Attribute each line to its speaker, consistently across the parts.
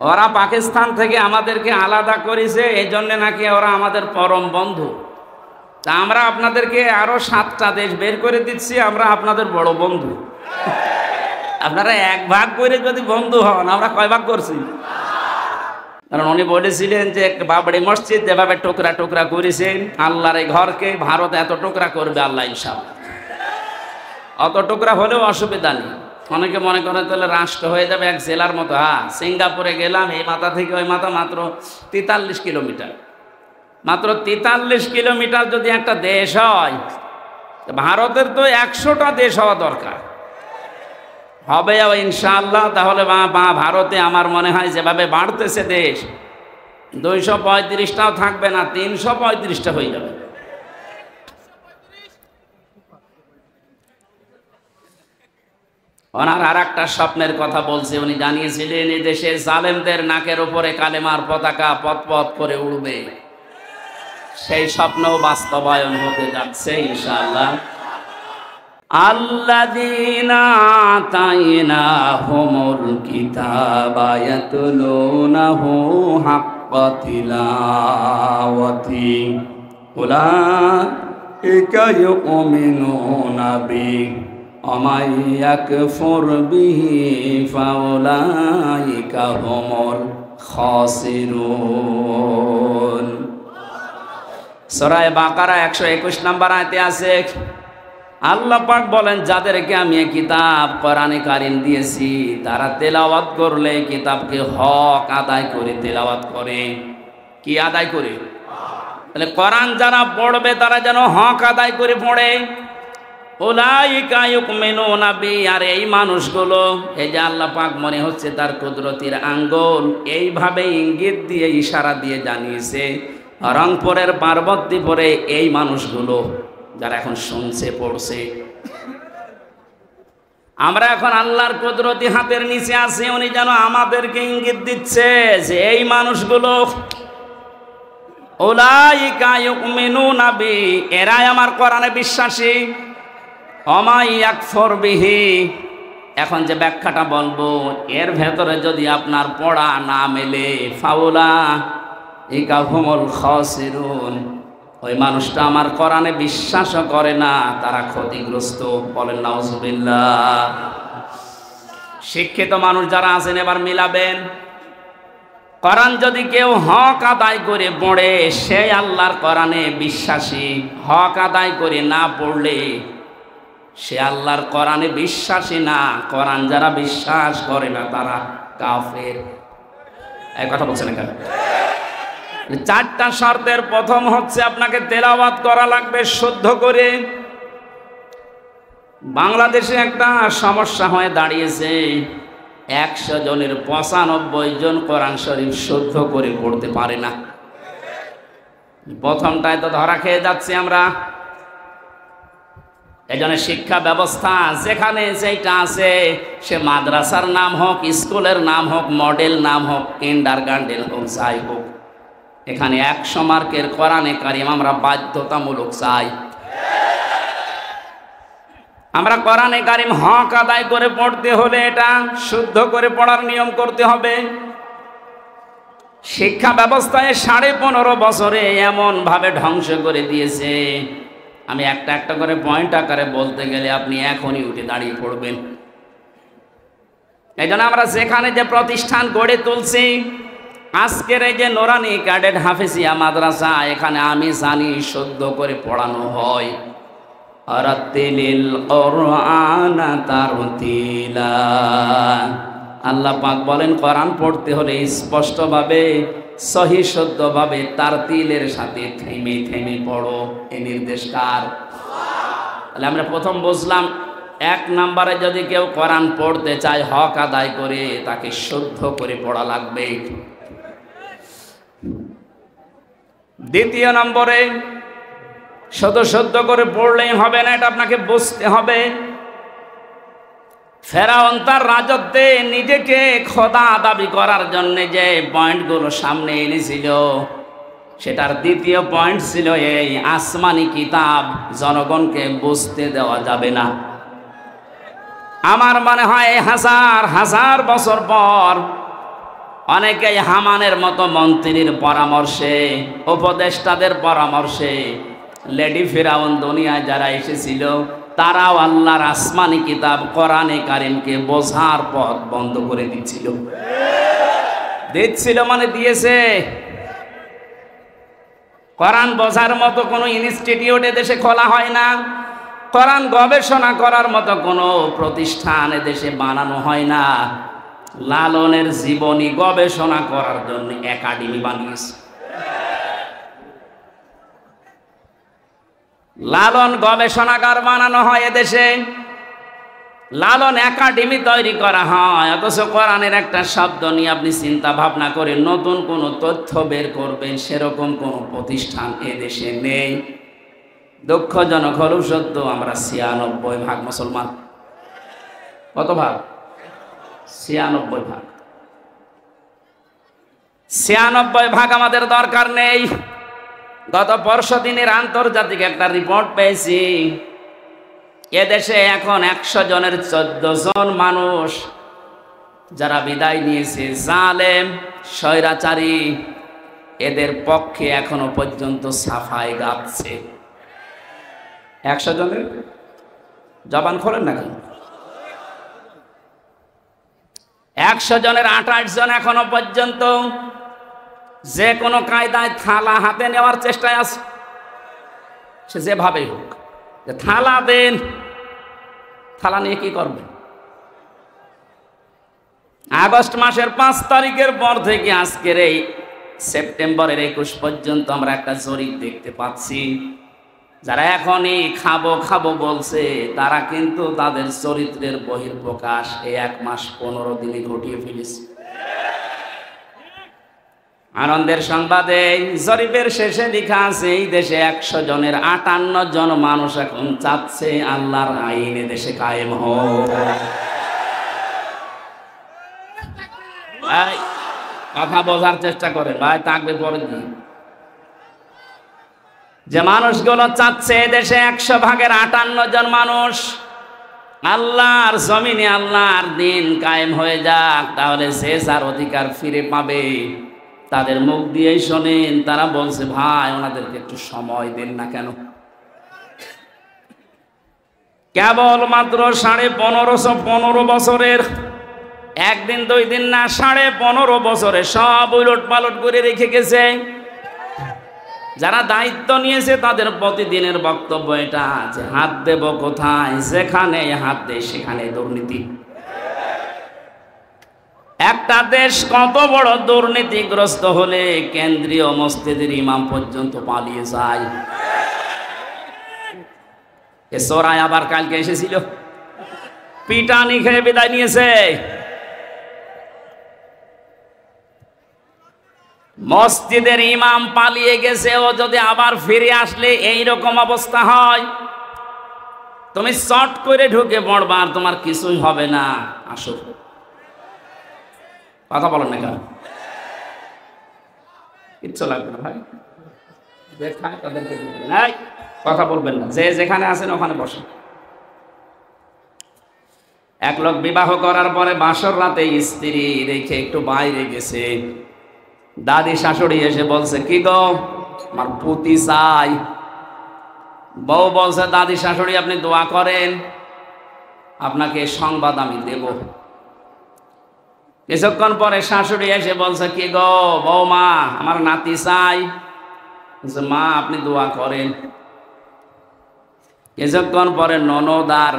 Speaker 1: ওরা পাকিস্তান থেকে আমাদেরকে আলাদা করেছে, এই জন্য নাকি ওরা আমাদের পরম বন্ধু। তা আমরা আপনাদেরকে আরো 7টা দেশ বের করে দিচ্ছি, আমরা আপনাদের বড় বন্ধু। আপনারা এক ভাগ করে যদি বন্ধু হন, আমরা কয় ভাগ করছি? কারণ উনি বলেছিলেন যে বাবরি মসজিদ যেভাবে টুকরা টুকরা করেছেন আল্লাহর এই ঘরকে, ভারত এত টুকরা করবে আল্লাহ ইনশাআল্লাহ। অত টুকরা হলেও অসুবিধা নেই। অনেকে মনে করে তাহলে রাষ্ট্র হয়ে যাবে এক জেলার মতো। হ্যাঁ, সিঙ্গাপুরে গেলাম, এই মাথা থেকে ওই মাথা মাত্র 43 কিলোমিটার। মাত্র 43 কিলোমিটার যদি একটা দেশ হয়, ভারতের তো 100টা দেশ হওয়া দরকার। হবে ইনশাআল্লাহ। তাহলে ভারতে আমার মনে হয় যেভাবে বাড়তেছে দেশ, 235টাও থাকবে না, 335টা হয়ে যাবে। ওনার আর একটা স্বপ্নের কথা বলছে। উনি জানিয়েছিলেন এই দেশে জালেমদের নাকের উপরে কালেমার পতাকা পথ করে উড়বে। সেই স্বপ্ন বাস্তবায়ন হতে যাচ্ছে ইনশাআল্লাহ। আল্লাযীনা আতাইনাহুমুল কিতাবা ইয়াতলুনাহু হাক্কা তিলাওয়াতি উলাইকা ইউমিনুনা বিহি ওয়া মান ইয়াকফুর বিহি ফাউলাইকা হুমুল খাসিরুন। সূরা বাকারা 121 নম্বর আয়াতে আছে, আল্লাহ পাক বলেন যাদেরকে আমি এই কিতাব কোরআনে কারীম দিয়েছি তারা তেলাওয়াত করলে কিতাবকে হক আদায় করে তেলাওয়াত করে। কি আদায় করে? তাহলে কোরআন যারা পড়বে তারা যেন হক আদায় করে পড়ে। উলাইকা ইউমিনুনা বি, আর এই মানুষগুলো, এই যে আল্লাহ পাক মনে হচ্ছে তার কুদরতির আঙ্গুল এইভাবে ইঙ্গিত দিয়ে ইশারা দিয়ে জানিয়েছে রংপুরের পার্বতীপুরে এই মানুষগুলো যারা এখন শুনছে পড়ছে, আমরা এখন আল্লাহর কুদরতি হাতের নিচে আছি। উনি যেন আমাদেরকে ইঙ্গিত দিচ্ছে যে এই মানুষগুলো, উলাইকা ইউমিনুনা বি, এরাই আমার কোরআনে বিশ্বাসী। ওয়া মান ইয়াকফুর বিহি, এখন যে ব্যাখ্যাটা বলবো এর ভেতরে যদি আপনার পড়া না মেলে, ফাউলাইকা হুমুল খাসিরুন, ওই মানুষটা আমার কোরআনে বিশ্বাসও করে না, তারা ক্ষতিগ্রস্ত। বলেন নাউজুবিল্লাহ। শিক্ষিত মানুষ যারা আছেন এবার মিলাবেন। কোরআন যদি কেউ হক আদায় করে পড়ে সে আল্লাহর কোরআনে বিশ্বাসী, হক আদায় করে না পড়লে সে আল্লাহর কোরআনে বিশ্বাসী না। কোরআন যারা বিশ্বাস করে না তারা কাফের। এই কথা বলছেন কেন? 4টা শর্তের প্রথম হচ্ছে আপনাকে তেলাওয়াত করা লাগবে শুদ্ধ করে। বাংলাদেশে একটা সমস্যা হয়ে দাঁড়িয়েছে, 100 জনের 95 জন কোরআন শরীফ শুদ্ধ করে পড়তে পারে না। প্রথমটায় তো ধরা খেয়ে যাচ্ছে আমরা। এজন্য শিক্ষা ব্যবস্থা যেখানে যেটা আছে, সে মাদ্রাসার নাম হোক, স্কুলের নাম হোক, মডেল নাম হোক, কিন্ডারগার্টেন হোক, যাই হোক, এখানে 100 মার্কের কোরআনে কারীম আমরা বাধ্যতামূলক চাই। আমরা কোরআনে কারীম হক আদায় করে পড়তে হলে এটা শুদ্ধ করে পড়ার নিয়ম করতে হবে। শিক্ষা ব্যবস্থায় 15.5 বছরে এমন ভাবে ধ্বংস করে দিয়েছে, আমি একটা একটা করে পয়েন্ট আকারে বলতে গেলে আপনি এখনই উঠে দাঁড়িয়ে পড়বেন। এই জন্য আমরা যেখানে যে প্রতিষ্ঠান গড়ে তুলছি, আজকের এই যে নোরানি ক্যাডেট হাফেজিয়া মাদ্রাসা, এখানে আমি জানি শুদ্ধ করে পড়ানো হয়। আরাতিলিল কুরআনা তারতিলা, আল্লাহ পাক বলেন কোরআন পড়তে হলে স্পষ্টভাবে সহি শুদ্ধভাবে তারতিলের সাথে থেমে থেমে পড়ো। এই নির্দেশ কার? তাহলে আমরা প্রথম বুঝলাম 1 নম্বরে যদি কেউ কোরআন পড়তে চায় হক আদায় করে, তাকে শুদ্ধ করে পড়া লাগবে। দ্বিতীয় নম্বরে শুদ্ধ করে পড়লেই হবে না, এটা আপনাকে বুঝতে হবে। ফেরাউন তার রাজত্বে নিজেকে খোদা দাবি করার জন্য যে পয়েন্টগুলো সামনে এনেছিল, সেটার দ্বিতীয় পয়েন্ট ছিল এই আসমানি কিতাব জনগণকে বুঝতে দেওয়া যাবে না। আমার মনে হয় হাজার হাজার বছর পর অনেকেই হামানের মতো মন্ত্রীর পরামর্শে, উপদেষ্টাদের পরামর্শে, লেডি ফিরাউন দুনিয়ায় যারা এসেছিল তারাও আল্লাহর আসমানি কিতাব কোরআনে কারিমকে বোঝার পথ বন্ধ করে দিচ্ছিল। মানে দিয়েছে। কোরআন বোঝার মতো কোনো ইনস্টিটিউট এদেশে খোলা হয় না, কোরআন গবেষণা করার মতো কোনো প্রতিষ্ঠান এদেশে বানানো হয় না। লালনের জীবনী গবেষণা করার জন্য একাডেমি বানিয়েছে। লালন গবেষণাগার বানানো হয় এদেশে, লালন একাডেমি তৈরি করা হয়। অথচ কোরআনের একটা শব্দ নিয়ে আপনি চিন্তা ভাবনা করে নতুন কোনো তথ্য বের করবেন সেরকম কোনো প্রতিষ্ঠান এদেশে নেই। দুঃখজনক হলেও সত্য, আমরা ৯৬% মুসলমান। কত ভাগ? ৯৬%। ৯৬% আমাদের দরকার নেই। গত পরশু দিনের আন্তর্জাতিক একটা রিপোর্ট পেয়েছি, এদেশে এখন ১০০ জনের ১৪ জন মানুষ যারা বিদায় নিয়েছে, জালেম স্বৈরাচারী, এদের পক্ষে এখনো পর্যন্ত সাফাই গাচ্ছে। ১০০ জনের জবান খোলেন না কেন? ১০০ জনের ২৮ জন এখনো পর্যন্ত যে কোনো কায়দায় থালা হাতে নেওয়ার চেষ্টায় আছে। সে যেভাবেই হোক, যে থালা দেন, থালা নিয়ে কি করবেন? আগস্ট মাসের ৫ তারিখের পর থেকে আজকের এই সেপ্টেম্বরের ২১ পর্যন্ত আমরা একটা জরিপ দেখতে পাচ্ছি, যারা এখনই খাবো খাবো বলছে তারা কিন্তু তাদের চরিত্রের বহিঃপ্রকাশ এই ১ মাস ১৫ দিনে ঘটিয়ে ফেলেছে। আনন্দের সংবাদে জরিপের শেষে লেখা আছে, এই দেশে ১০০ জনের ৫৮ জন মানুষ এখন চাচ্ছে আল্লাহর আইন দেশে কায়েম হোক। কথা বোঝার চেষ্টা করে ভাই, থাকবে পরে দিন। যে মানুষগুলো চাচ্ছে দেশে ১০০ ভাগের ৫৮ জন মানুষ আল্লাহর জমিনে আল্লাহর দিন কায়েম হয়ে যাক, তাহলে সে যার অধিকার ফিরে পাবে। তাদের মুখ দিয়েই শোনেন, তারা বলছে ভাই ওনাদেরকে একটু সময় দেন না কেন? কেবল মাত্র ১৫১৫ বছরের, একদিন ২ দিন না, ১৫.৫ বছরে সব উলট পালট করে রেখে গেছে। যারা দায়িত্ব নিয়েছে তাদের প্রতিদিনের বক্তব্য এটা যে হাত দেব কোথায়, যেখানে হাত দেয় সেখানে দুর্নীতি। একটা দেশ কত বড় দুর্নীতিগ্রস্ত হলে কেন্দ্রীয় মসজিদের ইমাম পর্যন্ত পালিয়ে যায়। এ চোরাই আবার কালকে এসেছিল, পিটানি খেয়ে বিদায় নিয়েছে। মসজিদের ইমাম পালিয়ে গেছে, ও যদি আবার ফিরে আসলে এই রকম অবস্থা হয়, তুমি চট করে ঢুকে পড়বা, আর তোমার কিছুই হবে না। আসো, কথা বলেন না কেন? কিচ্ছু লাগবে না ভাই, দেখায় তাদেরকে কথা বলবেন না, যে যেখানে আছেন ওখানে বসেন। এক লোক বিবাহ করার পরে বাসর রাতে স্ত্রী রেখে একটু বাইরে গেছে। দাদি শাশুড়ি এসে বলছে, কি গো আমার পুতি চাই। বউ বলছে, দাদি শাশুড়ি আপনি দোয়া করেন, আপনাকে সংবাদ আমি দেব। কিছুক্ষণ পরে শাশুড়ি এসে বলছে, কি গো বৌমা আমার নাতি চাই। মা আপনি দোয়া করেন। কিছুক্ষণ পরে ননদ আর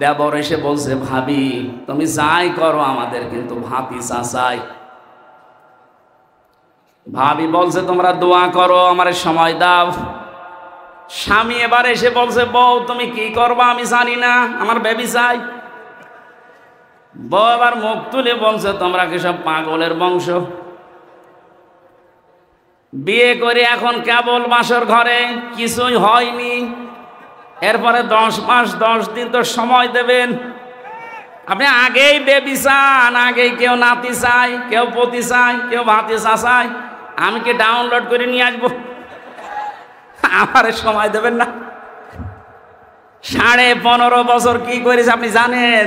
Speaker 1: দেবর এসে বলছে, ভাবি তুমি যাই করো আমাদের কিন্তু ভাতিজা চাই। ভাবি বলছে, তোমরা দোয়া করো, আমার সময় দাও। স্বামী এবার এসে বলছে, বউ তুমি কি করবা আমি জানি না, আমার বেবি চাই। বউ আবার মুখ তুলে বলছে, তোমরা কি সব পাগলের বংশ? বিয়ে করে এখন কেবল বাসর ঘরে, কিছুই হয়নি, এরপরে 10 মাস 10 দিন তো সময় দেবেন। আপনি আগেই বেবি চান, আগেই কেউ নাতি চাই, কেউ পতি চাই, কেউ ভাতিজা চাই। আমি কি ডাউনলোড করে নিয়ে আসবো? আমার সময় দেবেন না? 15.5 বছর কি করেছে আপনি জানেন?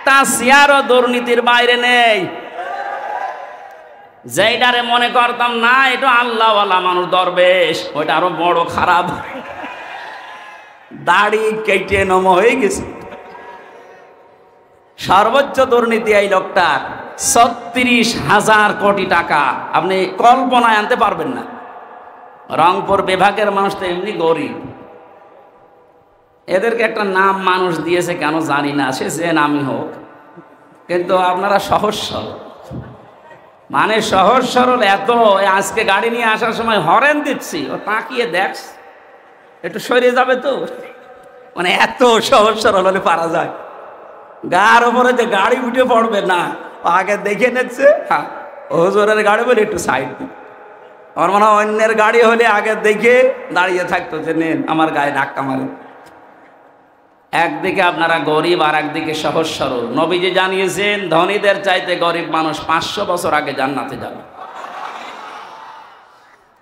Speaker 1: একটা চেয়ারও দুর্নীতির বাইরে নেই। যেইটারে মনে করতাম না এটা আল্লাহওয়ালা মানুষ দরবেশ, ওইটা আরো বড় খারাপ, দাড়ি কেটে নম হয়ে গেছে। সর্বোচ্চ দুর্নীতি এই লোকটার ৩৬,০০০ কোটি টাকা, আপনি কল্পনায় আনতে পারবেন না। রংপুর বিভাগের মানুষ তো এমনি গরিব, এদেরকে একটা নাম মানুষ দিয়েছে কেন জানি না, সে যে নামই হোক, কিন্তু আপনারা সহজ সরল, মানে সহজ সরল এত। আজকে গাড়ি নিয়ে আসার সময় হরেন দিচ্ছি, ও তাকিয়ে দেখ একটু সরে যাবে তো, মানে এত সহজ সরল হলে পারা যায়। গার উপরে যে গাড়ি উঠে পড়বে না, আগে দেখে নিচ্ছে, হ্যাঁ হুজুরের গাড়ি বলে একটু সাইড দিন। আমার মনে হয় অন্যের গাড়ি হলে আগে দেখে দাঁড়িয়ে থাকতো যে নেন আমার গায়ে ধাক্কা মারে। একদিকে আপনারা গরিব আর একদিকে সহজ সরল। নবীজি জানিয়েছেন ধনীদের চাইতে গরিব মানুষ 500 বছর আগে জান্নাতে যাবে।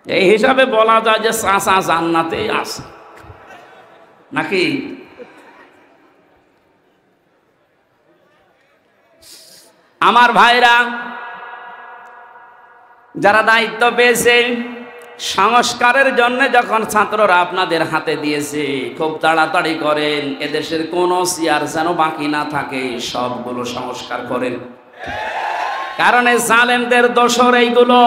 Speaker 1: এই হিসাবে বলা যায় যে চাচা জান্নাতে আছে নাকি? আমার ভাইরা যারা দায়িত্ব পেয়েছে সংস্কারের জন্য, যখন ছাত্ররা আপনাদের হাতে দিয়েছে, খুব তাড়াতাড়ি করেন, এদেশের কোনো চেয়ার যেন বাকি না থাকে, সবগুলো সংস্কার করেন। কারণ এই জালেমদের দোসর এইগুলো।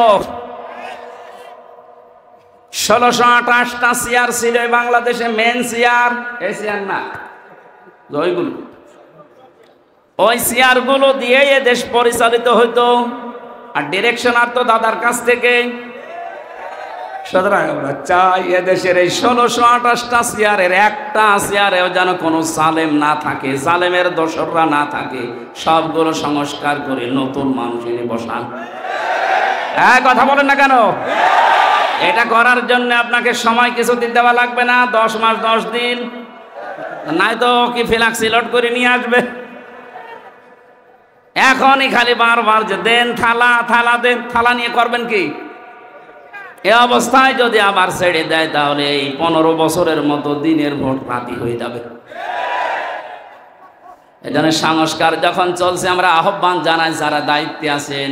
Speaker 1: 1628টা চেয়ার ছিল বাংলাদেশে, মেন চেয়ার, এই চেয়ার না, ওইগুলো, ওই চেয়ারগুলো দিয়ে এ দেশ পরিচালিত হইতো, আর ডিরেকশন আসতো দাদার কাছ থেকে। সুতরাং আমরা চাই এদেশের এই 1628টা চেয়ারের একটা চেয়ারেও যেন কোনো জালেম না থাকে, জালেমের দোসররা না থাকে, সবগুলো সংস্কার করে নতুন মানুষ এনে বসান। হ্যাঁ, কথা বলেন না কেন? এটা করার জন্য আপনাকে সময় কিছুদিন দেওয়া লাগবে না, 10 মাস 10 দিন, নাই তো কি ফিলাক্সিলট করে নিয়ে আসবে। এখনই খালি বারবার যে দেন থালা, থালা দেন, থালা নিয়ে করবেন কি? এ অবস্থায় যদি আবার ছেড়ে দেয় তাহলে এই 15 বছরের মতো দিনের ভোট রাতি হয়ে যাবে। এজন্য সংস্কার যখন চলছে, আমরা আহ্বান জানাই যারা দায়িত্বে আছেন,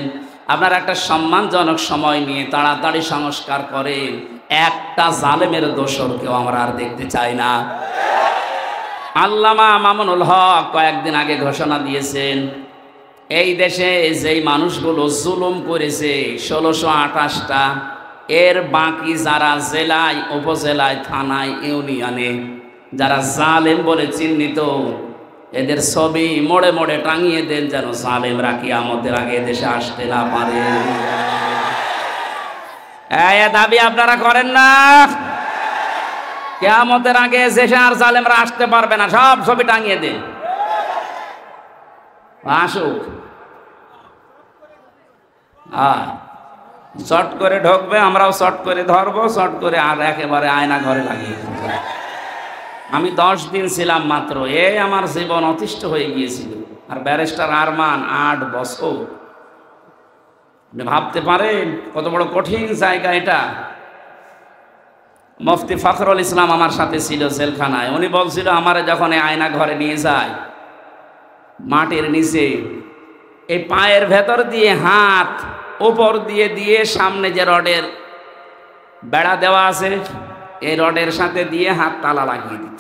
Speaker 1: আপনারা একটা সম্মানজনক সময় নিয়ে তাড়াতাড়ি সংস্কার করেন। একটা জালেমের দোসরকেও আমরা আর দেখতে চাই না। আল্লামা মামুনুল হক কয়েকদিন আগে ঘোষণা দিয়েছেন, এই দেশে যেই মানুষগুলো জুলুম করেছে 1628টা, এর বাকি যারা জেলায়, উপজেলায়, থানায়, ইউনিয়নে যারা জালেম বলে চিহ্নিত, এদের ছবি মোড়ে মোড়ে টাঙিয়ে দেন, যেন জালেমরা কিয়ামতের আগে দেশে আসতে না পারে। এই দাবি আপনারা করেন না? কিয়ামতের আগে দেশে আর জালেমরা আসতে পারবে না, সব ছবি টাঙিয়ে দেন, আসুক। শর্ট করে ঢুকবে, আমরাও শর্ট করে ধরবো, শর্ট করে আর একেবারে আয়না ঘরে লাগিয়ে দেবো। আমি 10 দিন ছিলাম মাত্র, আমার জীবন অতিষ্ঠ হয়ে গিয়েছিল। আর ব্যারিস্টার আরমান 8 বছর। আপনি ভাবতে পারেন কত বড় কঠিন জায়গা এটা। মুফতি ফখরুল ইসলাম আমার সাথে ছিল জেলখানায়। উনি বলছিল আমারে যখন আয়না ঘরে নিয়ে যায়, মাটির নিচে এই পায়ের ভেতর দিয়ে হাত উপর দিয়ে দিয়ে সামনে যে রডের বেড়া দেওয়া আছে, এই রডের সাথে দিয়ে হাত তালা লাগিয়ে দিত।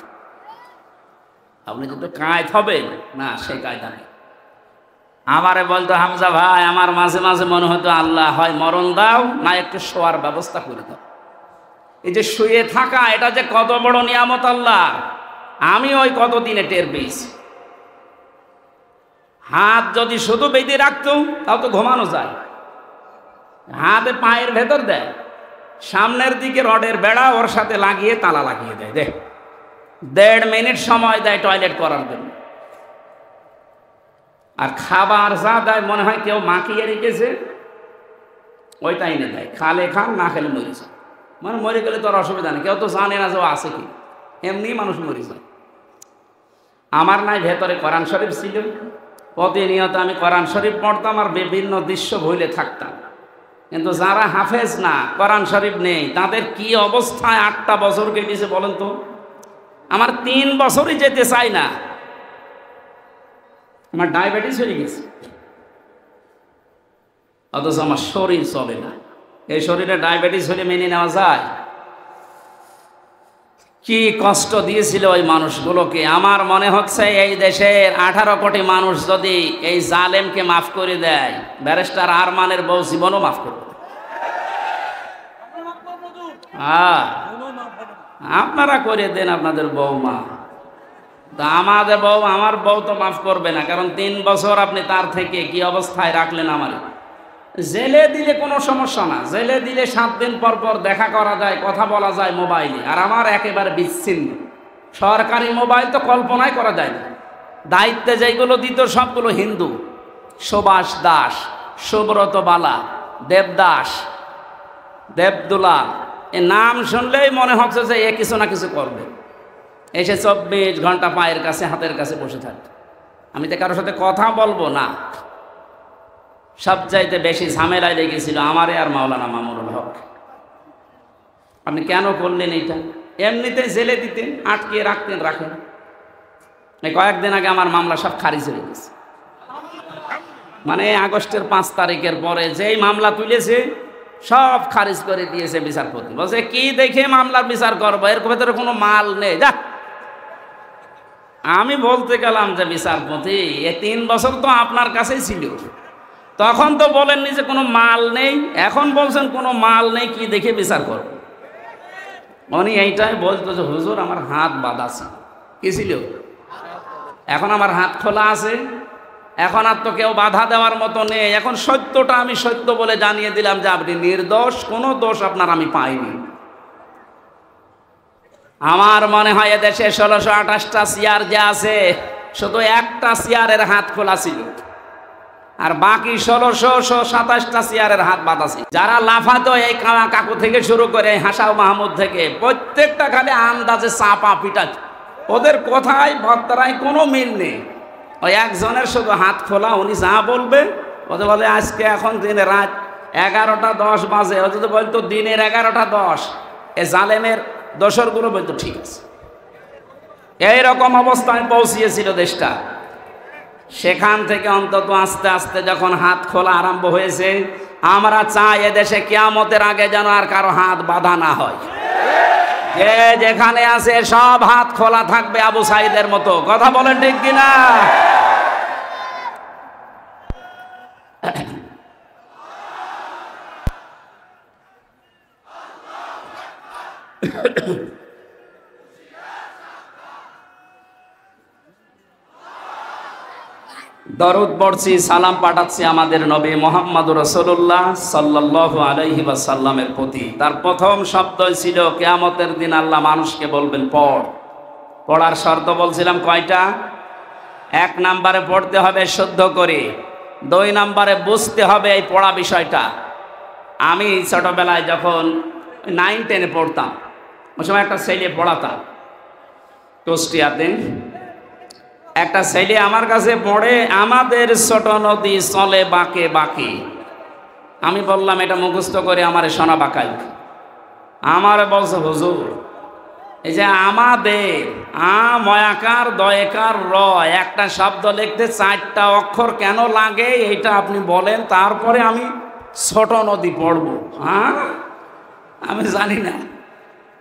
Speaker 1: আপনি যদি কায়দ হবেন না, সেই কায়দা নেই। আমারে বলতো, হামজা ভাই, আমার মাঝে মাঝে মনে হতো আল্লাহ হয় মরণ দাও, না একটু শোয়ার ব্যবস্থা করে দাও। এই যে শুয়ে থাকা, এটা যে কত বড় নিয়ামত আল্লাহ, আমি ওই কতদিনে টের পেয়েছি। হাত যদি শুধু বেঁধে রাখতো তাও তো ঘুমানো যায়, হাতে পায়ের ভেতর দেয়, সামনের দিকে রডের বেড়া ওর সাথে লাগিয়ে তালা লাগিয়ে দেয়। দেখ 1.5 মিনিট সময় দেয় টয়লেট করার জন্য। আর খাবার যা দেয় মনে হয় কেউ মাখিয়ে রেখেছে, ওইটা এনে দেয়, খালে খান, না খেলে মরে যায়। মানে মরে গেলে তো আর অসুবিধা নেই, কেউ তো জানে না যে ও আছে কি, এমনি মানুষ মরে যায়। আমার নাই ভেতরে কোরআন শরীফ ছিল, প্রতিনিয়ত আমি কোরআন শরীফ পড়তাম আর বিভিন্ন দৃশ্য ভুলে থাকতাম। কিন্তু যারা হাফেজ না, কোরআন শরীফ নেই, তাদের কি অবস্থায় 8টা বছর কেটেছে বলেন তো? আমার 3 বছরই যেতে চাই না। আমার ডায়াবেটিস হয়ে গেছে, অথচ আমার শরীর চলে না। এই শরীরে ডায়াবেটিস হলে মেনে নেওয়া যায়? কি কষ্ট দিয়েছিল ওই মানুষগুলোকে। আমার মনে হচ্ছে এই দেশের 18 কোটি মানুষ যদি এই জালেমকে মাফ করে দেয়, ব্যারিস্টার আরমানের বউ জীবনও মাফ করবে। আপনারা করে দেন আপনাদের বউমা, আমাদের বউ, আমার বউ তো মাফ করবে না, কারণ 3 বছর আপনি তার থেকে কি অবস্থায় রাখলেন। আমার জেলে দিলে কোনো সমস্যা না, জেলে দিলে 7 দিন পর পর দেখা করা যায়, কথা বলা যায় মোবাইলে, আর আমার একেবারে বিচ্ছিন্ন। সরকারি মোবাইল তো কল্পনাই করা যায় না। দায়িত্বে যেগুলো দিত সবগুলো হিন্দু, সুভাষ দাস, সুব্রত বালা, দেবদাস, দেবদুলা, এ নাম শুনলেই মনে হচ্ছে যে এ কিছু না কিছু করবে। এসে 24 ঘন্টা পায়ের কাছে হাতের কাছে বসে থাকবে। আমি তো কারোর সাথে কথা বলবো না। সবচাইতে বেশি ঝামেলায় লেগেছিল আমারে আর মাওলানা মামুনুল হক। আপনি কেন করলেন এইটা? এমনিতে জেলে দিতেন, আটকে রাখতেন, রাখেন। এই কয়েকদিন আগে আমার মামলা সব খারিজ হয়ে গেছে। মানে আগস্টের 5 তারিখের পরে যেই মামলা তুলেছে সব খারিজ করে দিয়েছে বিচারপতি। বলছে কি দেখে মামলার বিচার করবো, এর ভেতরে কোনো মাল নেই, যা। আমি বলতে গেলাম যে বিচারপতি, এ 3 বছর তো আপনার কাছেই ছিল, তখন তো বলেননি যে কোনো মাল নেই, এখন বলছেন কোনো মাল নেই, কি দেখে বিচার করব? উনি এইটাই বলতো যে হুজুর আমার হাত বাঁধা ছিল। কি ছিল? এখন আমার হাত খোলা আছে, এখন আর তো কেউ বাধা দেওয়ার মতো নেই। এখন সত্যটা আমি সত্য বলে জানিয়ে দিলাম যে আপনি নির্দোষ, কোনো দোষ আপনার আমি পাইনি। আমার মনে হয় এদেশে 1628টা চেয়ার যে আছে, শুধু একটা চেয়ারের হাত খোলা ছিল, আর বাকি 1627টা চেয়ারের হাত বাঁধা ছিল। যারা লাফাতো এই কাকু থেকে শুরু করে হাসাও মাহমুদ থেকে, প্রত্যেকটা খালি আন্দাজে চাপা পিটা, ওদের কথায় বার্তায় কোনো মিল নেই। ওই একজনের শুধু হাত খোলা, উনি যা বলবে ওদের বলে আজকে এখন দিনে রাত 11টা 10 বাজে, ও যদি বলতো দিনের 11টা 10, এ জালেমের দোসরগুলো বলতো ঠিক আছে। এইরকম অবস্থায় পৌঁছিয়েছিল দেশটা। সেখান থেকে অন্তত আস্তে আস্তে যখন হাত খোলা আরম্ভ হয়েছে, আমরা চাই এদেশে কিয়ামতের আগে যেন আর কারো হাত বাঁধা না হয়। যে যেখানে আছে সব হাত খোলা থাকবে আবু সাইদের মতো। কথা বলেন ঠিক কিনা? দরুদ পড়ছি, সালাম পাঠাচ্ছি আমাদের নবী মুহাম্মদুর রাসূলুল্লাহ সাল্লাল্লাহু আলাইহি ওয়াসাল্লামের প্রতি। তার প্রথম শব্দ ছিল কিয়ামতের দিন আল্লাহ মানুষকে বলবেন পড়। পড়ার শর্ত বলছিলাম কয়টা? 1 নম্বরে পড়তে হবে শুদ্ধ করে, 2 নম্বরে বুঝতে হবে এই পড়া বিষয়টা। আমি ছোটবেলায় যখন 9-10-এ পড়তাম, ওই সময় একটা ছেলে পড়াতাম কুষ্টিয়াতে। একটা ছেলে আমার কাছে পড়ে, আমাদের ছোট নদী চলে বাঁকে বাঁকে। আমি বললাম এটা মুখস্থ করে আমারে শোনা বাঁকাই। আমার বলছে হুজুর এই যে আমাদের ময়াকার দয়কার র একটা শব্দ লিখতে 4টা অক্ষর কেন লাগে এইটা আপনি বলেন, তারপরে আমি ছোট নদী পড়বো। হ্যাঁ, আমি জানি না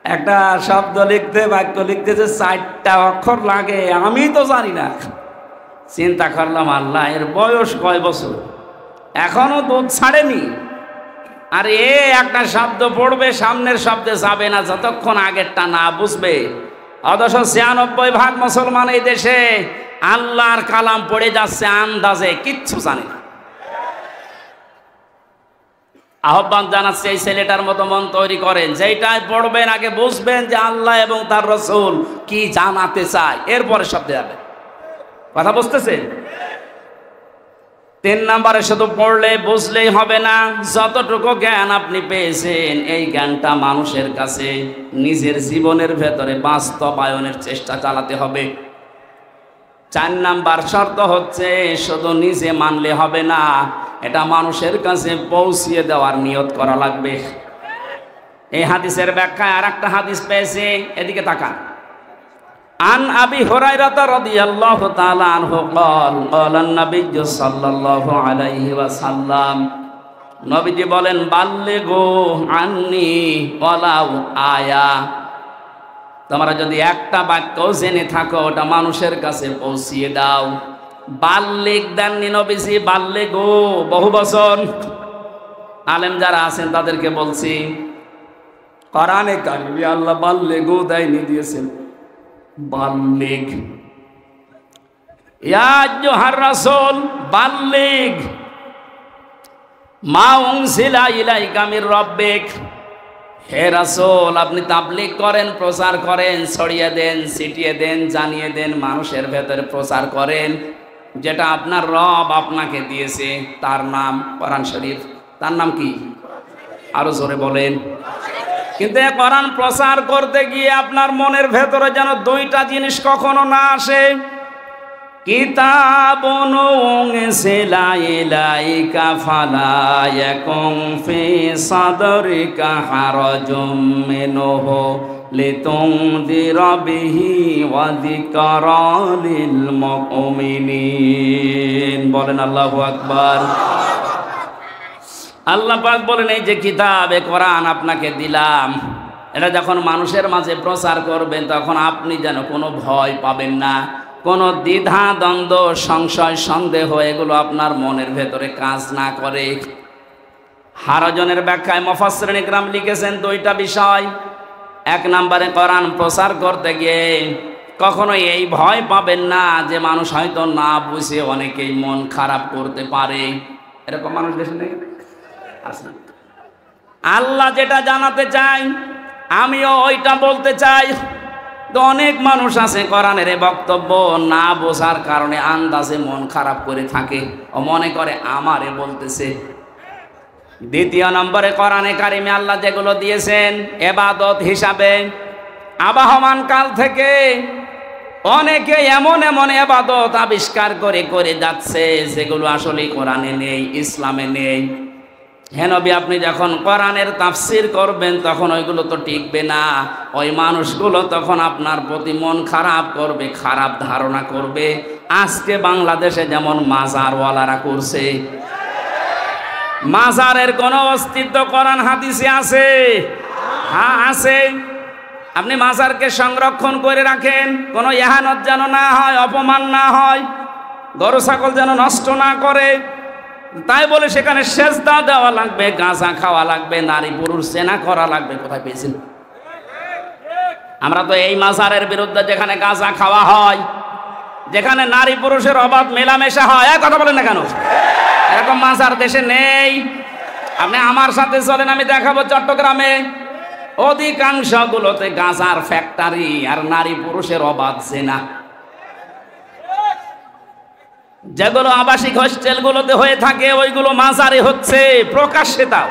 Speaker 1: একটা শব্দ লিখতে, বাক্য লিখতে যে 4টা অক্ষর লাগে, আমি তো জানি না। চিন্তা করলাম আল্লাহ, এর বয়স কয় বছর, এখনো দুধ ছাড়েনি, আর এ একটা শব্দ পড়বে, সামনের শব্দে যাবে না যতক্ষণ আগেরটা না বুঝবে। অথচ 96% মুসলমান এই দেশে আল্লাহর কালাম পড়ে যাচ্ছে আন্দাজে, কিচ্ছু জানে না। আহ্বান জানাচ্ছে এই ছেলেটার মতো মন তৈরি করেন, যেটাই পড়বেন আগে বুঝবেন যে আল্লাহ এবং তার রাসূল কি জানাতে চায়, এরপরে শব্দে যাবে। কথা বুঝতেছেন? 3 নম্বরে শুধু পড়লে বুঝলেই হবে না, যতটুকু জ্ঞান আপনি পেয়েছেন এই জ্ঞানটা মানুষের কাছে নিজের জীবনের ভেতরে বাস্তবায়নের চেষ্টা চালাতে হবে। 4 নাম্বার শর্ত হচ্ছে শুধু নিজে মানলে হবে না, এটা মানুষের কাছে পৌঁছিয়ে দেওয়ার নিয়ত করা লাগবে। এই হাদিসের ব্যাখ্যায় আর একটা হাদিস পেয়েছে, এদিকে তাকান। আন আবি হুরায়রা রাদিয়াল্লাহু তাআলা আনহু قال قال النبي সাল্লাল্লাহু আলাইহি ওয়াসাল্লাম, নবীজি বলেন, বাল্লিগু আন্নি ওয়ালাউ আয়া, তোমরা যদি একটা বাক্য জেনে থাকো ওটা মানুষের কাছে পৌঁছিয়ে দাও। বাল্লিগ দেননি নবীজি, বাল্লিগু বহু বচন। আলেম যারা আছেন তাদেরকে বলছি, কোরআনে কারিমে আল্লাহ বাল্লিগু দেয়নি, দিয়েছেন বাল্লিগ। ইয়া আইয়ুহার রাসূল বাল্লিগ মা উনজিলা ইলাইকা মির রাব্বিক, হে রাসূল আপনি তাবলীগ করেন, প্রচার করেন, ছড়িয়ে দেন, ছিটিয়ে দেন, জানিয়ে দেন, মানুষের ভেতরে প্রচার করেন যেটা আপনার রব আপনাকে দিয়েছে, তার নাম কোরআন শরীফ। তার নাম কি? আরো জোরে বলেন। কিন্তু এই কোরআন প্রচার করতে গিয়ে আপনার মনের ভেতরে যেন দুইটা জিনিস কখনো না আসে। কিতাবুন উনজিলা ইলাইকা ফালা ইয়াকুম ফি সাদরিকা হারাজুম মিনহু লিতুনদিরা বিহি ওয়া যিকরা লিল মুমিনিন। বলেন আল্লাহু আকবার। আল্লাহ পাক বলেন, এই যে কিতাবে কোরআন আপনাকে দিলাম, এটা যখন মানুষের মাঝে প্রচার করবেন তখন আপনি যেন কোনো ভয় পাবেন না, কোনো দ্বিধা দ্বন্দ্ব সংশয় সন্দেহ এগুলো আপনার মনের ভেতরে কাজ না করে। হারাজনের ব্যাখ্যায় মুফাসসিরিন ইকরাম লিখেছেন দুইটা বিষয়। এক নম্বরে কোরআন প্রচার করতে গিয়ে কখনো এই ভয় পাবেন না যে মানুষ হয়তো না বুঝে অনেকেই মন খারাপ করতে পারে। এরকম মানুষ দেশে নেই? আল্লাহ যেটা জানাতে চাই আমিও ওইটা বলতে চাই। তো অনেক মানুষ আছে কোরআনের বক্তব্য না বোঝার কারণে আন্দাজে মন খারাপ করে থাকে, ও মনে করে আমারে বলতেছে। দ্বিতীয় নম্বরে কোরআনে কারিমে আল্লাহ যেগুলো দিয়েছেন ইবাদত হিসাবে, আবাহমান কাল থেকে অনেকে এমন এমন ইবাদত আবিষ্কার করে করে যাচ্ছে যেগুলো আসলে কোরআনে নেই, ইসলামে নেই। হে নবী, আপনি যখন কোরআনের তাফসীর করবেন তখন ওইগুলো তো টিকবে না। ওই মানুষগুলো তখন আপনার প্রতি মন খারাপ করবে, খারাপ ধারণা করবে। আজকে বাংলাদেশে যেমন মাজারওয়ালারা করছে, মাজারের কোনো অস্তিত্ব কোরআন হাদিসে আছে? হ্যাঁ আছে। আপনি মাজারকে সংরক্ষণ করে রাখেন, কোনো ইহানত যেন না হয়, অপমান না হয়, গরু ছাগল যেন নষ্ট না করে। তাই বলে সেখানে সেজদা দেওয়া লাগবে, গাঁজা খাওয়া লাগবে, নারী পুরুষ চেনা করা লাগবে। কোথায় পেয়েছেন? আমরা তো এই মাজারের বিরুদ্ধে, যেখানে গাঁজা খাওয়া হয়, যেখানে নারী পুরুষের অবাধ মেলামেশা হয়। কথা বলেন না কেন? এরকম মাজার দেশে নেই। আপনি আমার সাথে চলেন, আমি দেখাবো চট্টগ্রামে অধিকাংশ গুলোতে গাঁজার ফ্যাক্টরি আর নারী পুরুষের অবাধ চেনা। যেগুলো আবাসিক হোস্টেল গুলোতে হয়ে থাকে ওইগুলো মাজারে হচ্ছে প্রকাশ্যে। তাও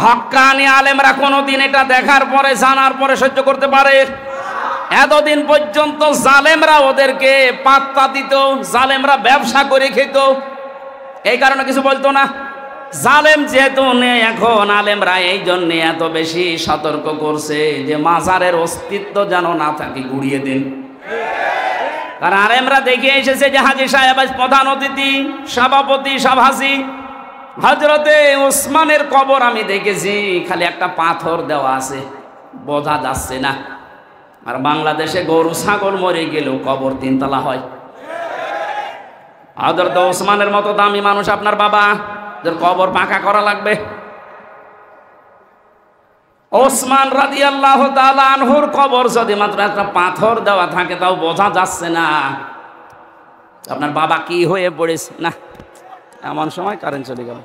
Speaker 1: হক্কানি আলেমরা কোনোদিন এটা দেখার পরে জানার পরে সহ্য করতে পারে? এতদিন পর্যন্ত জালেমরা ওদেরকে পাত্তা দিত, জালেমরা ব্যবসা করে খেত, এই কারণে কিছু বলতো না। জালেম যেহেতু নেই এখন, আলেমরা এই জন্য এত বেশি সতর্ক করছে যে মাজারের অস্তিত্ব যেন না থাকে, গুড়িয়ে দিন। কারণ আলেমরা দেখে এসেছে যে হাজী সাহেব প্রধান অতিথি, সভাপতি, সভাসী হযরতে ওসমানের কবর আমি দেখেছি, খালি একটা পাথর দেওয়া আছে, বোঝা যাচ্ছে না। আর বাংলাদেশে গরু ছাগল মরে গেলেও কবর 3 তলা হয়। হযরত ওসমানের মতো দামি মানুষ আপনার বাবা, যার কবর পাকা করা লাগবে। ওসমান রাদিয়াল্লাহু তাআলা আনহুর কবর যদি মাত্র একটা পাথর দেওয়া থাকে তাও বোঝা যাচ্ছে না আপনার বাবা কি হয়ে পড়েছে। না, এমন সময় কারেন্ট চলে গেল।